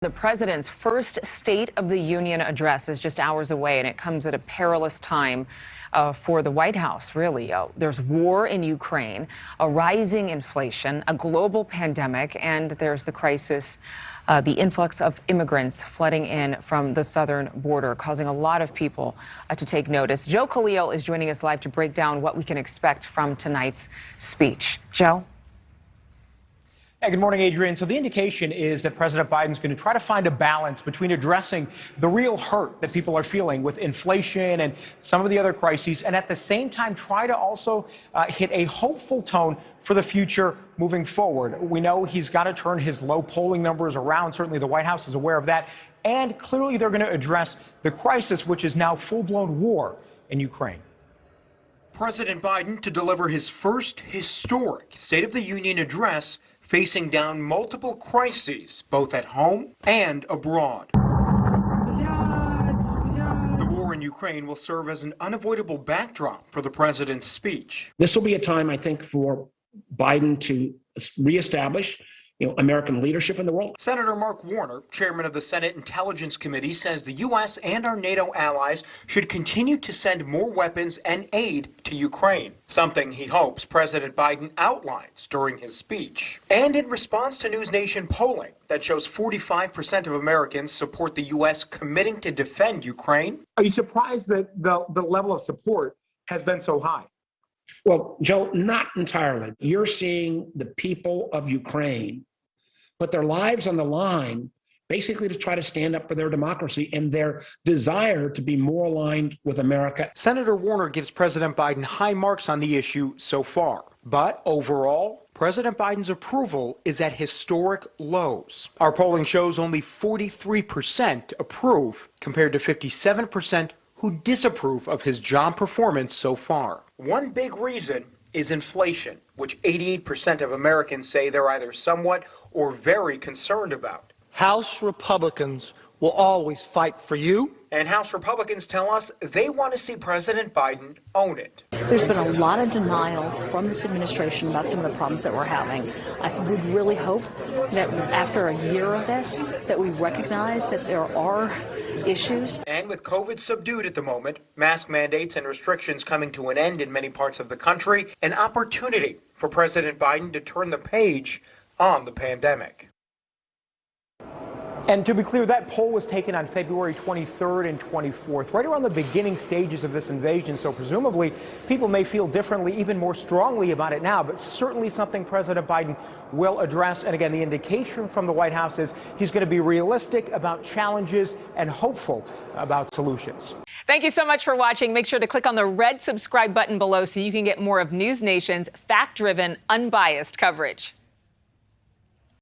The president's first State of the Union address is just hours away, and it comes at a perilous time for the White House, really. There's war in Ukraine, a rising inflation, a global pandemic, and there's the crisis, the influx of immigrants flooding in from the southern border, causing a lot of people to take notice. Joe Khalil is joining us live to break down what we can expect from tonight's speech. Joe? Hey, good morning, Adrian. So the indication is that President Biden's going to try to find a balance between addressing the real hurt that people are feeling with inflation and some of the other crises, and at the same time try to also hit a hopeful tone for the future moving forward. We know he's got to turn his low polling numbers around. Certainly the White House is aware of that. And clearly they're going to address the crisis, which is now full-blown war in Ukraine. President Biden to deliver his first historic State of the Union address, facing down multiple crises, both at home and abroad. The war in Ukraine will serve as an unavoidable backdrop for the president's speech. This will be a time, I think, for Biden to reestablish American leadership in the world. Senator Mark Warner, chairman of the Senate Intelligence Committee, says the U.S. and our NATO allies should continue to send more weapons and aid to Ukraine, something he hopes President Biden outlines during his speech. And in response to NewsNation polling that shows 45% of Americans support the U.S. committing to defend Ukraine. Are you surprised that the level of support has been so high? Well, Joe, not entirely. You're seeing the people of Ukraine put their lives on the line, basically to try to stand up for their democracy and their desire to be more aligned with America. Senator Warner gives President Biden high marks on the issue so far. But overall, President Biden's approval is at historic lows. Our polling shows only 43% approve, compared to 57% who disapprove of his job performance so far. One big reason is inflation, which 88% of Americans say they're either somewhat or very concerned about. House Republicans will always fight for you. And House Republicans tell us they want to see President Biden own it. There's been a lot of denial from this administration about some of the problems that we're having. I would really hope that after a year of this, that we recognize that there are issues. And with COVID subdued at the moment, mask mandates and restrictions coming to an end in many parts of the country, an opportunity for President Biden to turn the page on the pandemic. And to be clear, that poll was taken on February 23rd and 24th, right around the beginning stages of this invasion. So presumably people may feel differently, even more strongly about it now, but certainly something President Biden will address. And again, the indication from the White House is he's going to be realistic about challenges and hopeful about solutions. Thank you so much for watching. Make sure to click on the red subscribe button below so you can get more of NewsNation's fact-driven, unbiased coverage.